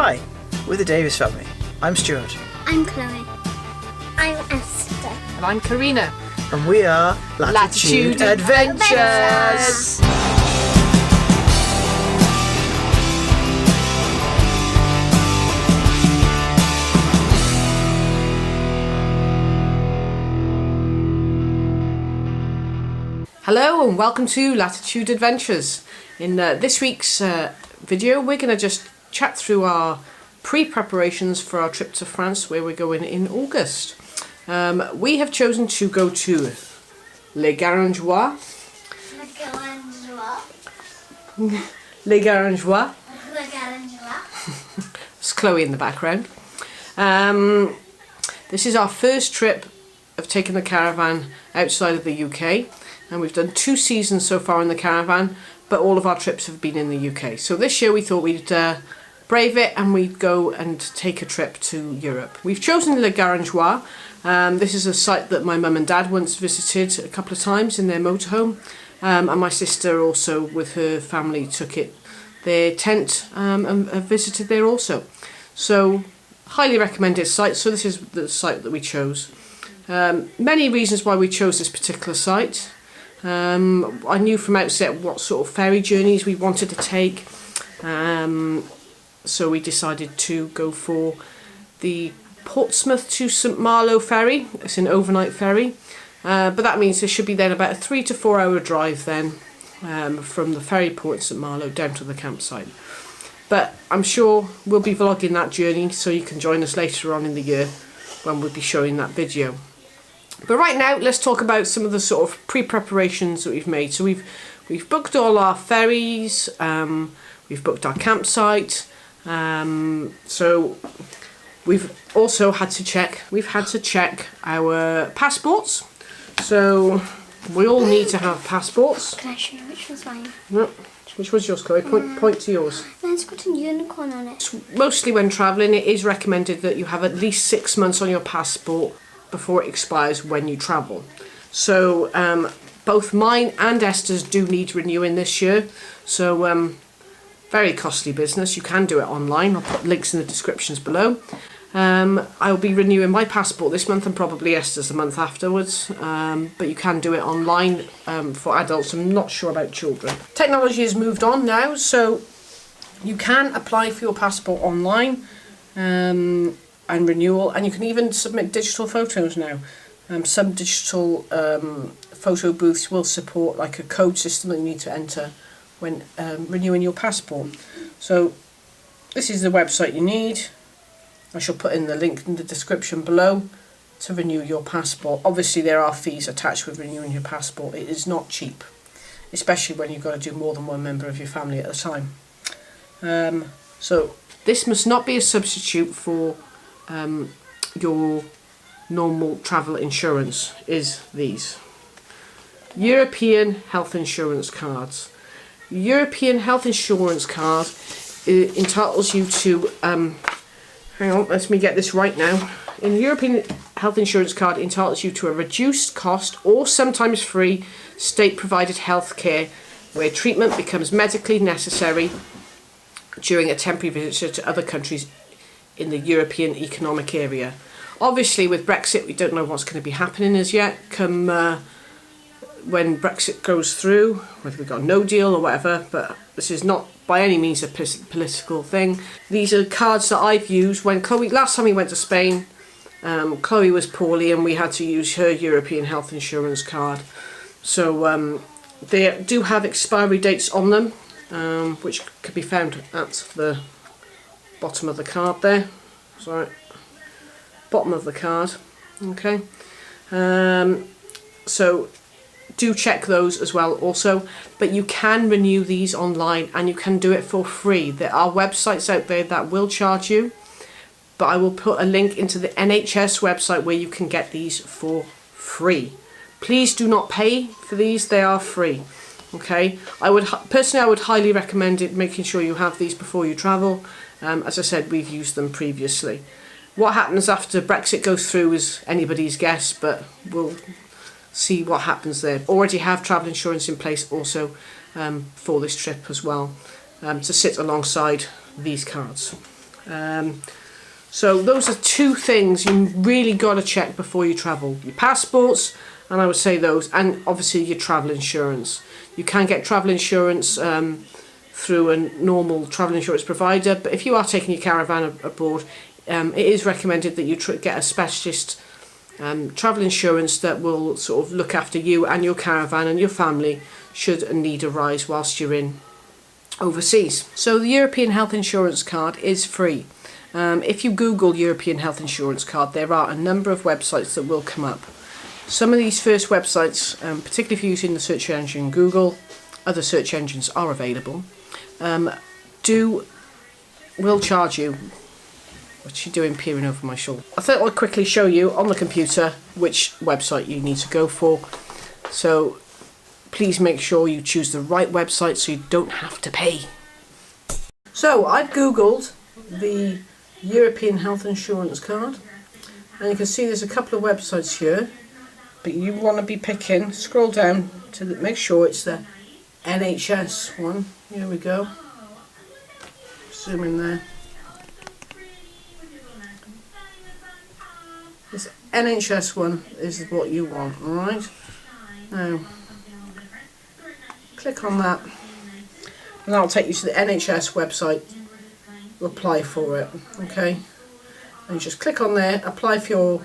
Hi, we're the Davis family. I'm Stuart. I'm Chloe. I'm Esther. And I'm Karina. And we are Latitude Adventures! Hello and welcome to Latitude Adventures. In this week's video we're going to just chat through our pre-preparations for our trip to France where we're going in August. We have chosen to go to Les Garangeois. Les Garangeois. It's Chloe in the background. This is our first trip of taking the caravan outside of the UK. And we've done 2 seasons so far in the caravan, but all of our trips have been in the UK. So this year we thought we'd brave it and we'd go and take a trip to Europe. We've chosen Les Garangeois. This is a site that my mum and dad once visited a couple of times in their motorhome. And my sister also with her family took their tent and visited there also. So highly recommended site. So this is the site that we chose. Many reasons why we chose this particular site. I knew from outset what sort of ferry journeys we wanted to take, so we decided to go for the Portsmouth to St Malo ferry. It's an overnight ferry, but that means there should be then about a 3 to 4 hour drive then from the ferry port in St Malo down to the campsite. But I'm sure we'll be vlogging that journey, so you can join us later on in the year when we'll be showing that video. But right now, let's talk about some of the sort of pre-preparations that we've made. So we've booked all our ferries, we've booked our campsite. So we've also had to check our passports. So we all need to have passports. Can I show you which one's mine? No. Which was yours, Chloe? Point to yours. It's got a unicorn on it. Mostly when travelling, it is recommended that you have at least 6 months on your passport before it expires when you travel. So both mine and Esther's do need renewing this year. So very costly business. You can do it online. I'll put links in the descriptions below. I'll be renewing my passport this month and probably Esther's the month afterwards. But you can do it online for adults. I'm not sure about children. Technology has moved on now, so you can apply for your passport online. And renewal, and you can even submit digital photos now. Some digital photo booths will support like a code system that you need to enter when renewing your passport. So this is the website you need. I shall put in the link in the description below to renew your passport. Obviously there are fees attached with renewing your passport. It is not cheap, especially when you've got to do more than one member of your family at a time. So this must not be a substitute for your normal travel insurance. Is these European health insurance cards. European health insurance card entitles you to hang on, let me get this right now. In European health insurance card entitles you to a reduced cost or sometimes free state provided health care where treatment becomes medically necessary during a temporary visit to other countries in the European Economic Area. Obviously with Brexit we don't know what's going to be happening as yet. Come when Brexit goes through, whether we've got a no deal or whatever, but this is not by any means a political thing. These are cards that I've used when last time we went to Spain, Chloe was poorly and we had to use her European health insurance card. So they do have expiry dates on them, which can be found at the bottom of the card there. Sorry, bottom of the card. Okay, so do check those as well also, but you can renew these online and you can do it for free. There are websites out there that will charge you, but I will put a link into the NHS website where you can get these for free. Please do not pay for these, they are free. Okay, I would highly recommend it, making sure you have these before you travel. As I said, we've used them previously. What happens after Brexit goes through is anybody's guess, but we'll see what happens there. Already have travel insurance in place also for this trip as well, to sit alongside these cards. So those are two things you really got to check before you travel. Your passports, and I would say those, and obviously your travel insurance. You can get travel insurance through a normal travel insurance provider, but if you are taking your caravan abroad, it is recommended that you get a specialist travel insurance that will sort of look after you and your caravan and your family should a need arise whilst you're in overseas. So the European Health Insurance Card is free. If you Google European Health Insurance Card, there are a number of websites that will come up. Some of these first websites, particularly if you're using the search engine Google, other search engines are available, will charge you. What's she doing peering over my shoulder? I thought I'd quickly show you on the computer which website you need to go for. So please make sure you choose the right website so you don't have to pay. So I've Googled the European Health Insurance Card, and you can see there's a couple of websites here, but you want to be picking, scroll down to make sure it's the NHS one. Here we go. Zoom in there. This NHS one is what you want, alright? Now, click on that, and that'll take you to the NHS website. Apply for it, okay? And you just click on there, apply for your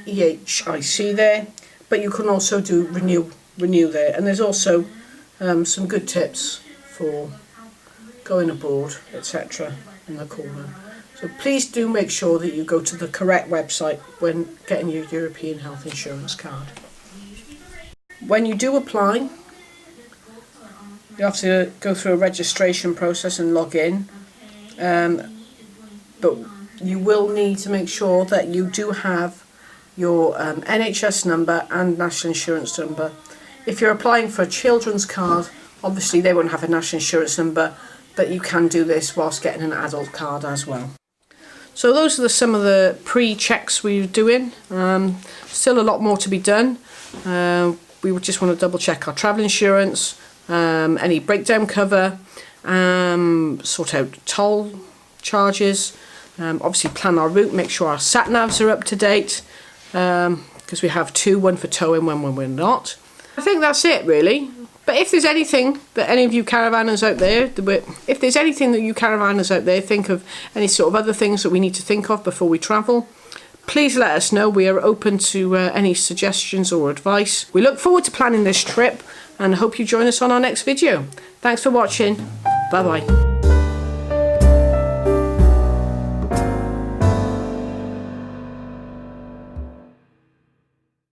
EHIC there, but you can also do renew there, and there's also some good tips for going abroad, etc. in the corner. So please do make sure that you go to the correct website when getting your European Health Insurance Card. When you do apply, you have to go through a registration process and log in, but you will need to make sure that you do have your NHS number and national insurance number. If you're applying for a children's card, obviously they won't have a national insurance number, but you can do this whilst getting an adult card as well. So those are some of the pre-checks we're doing. Still a lot more to be done. We would just want to double check our travel insurance, any breakdown cover, sort out toll charges, obviously plan our route, make sure our sat navs are up to date, because we have two, one for towing, one when we're not. I think that's it really. But if there's anything that any of you caravanners out there, think of any sort of other things that we need to think of before we travel, please let us know. We are open to any suggestions or advice. We look forward to planning this trip and hope you join us on our next video. Thanks for watching. Bye bye.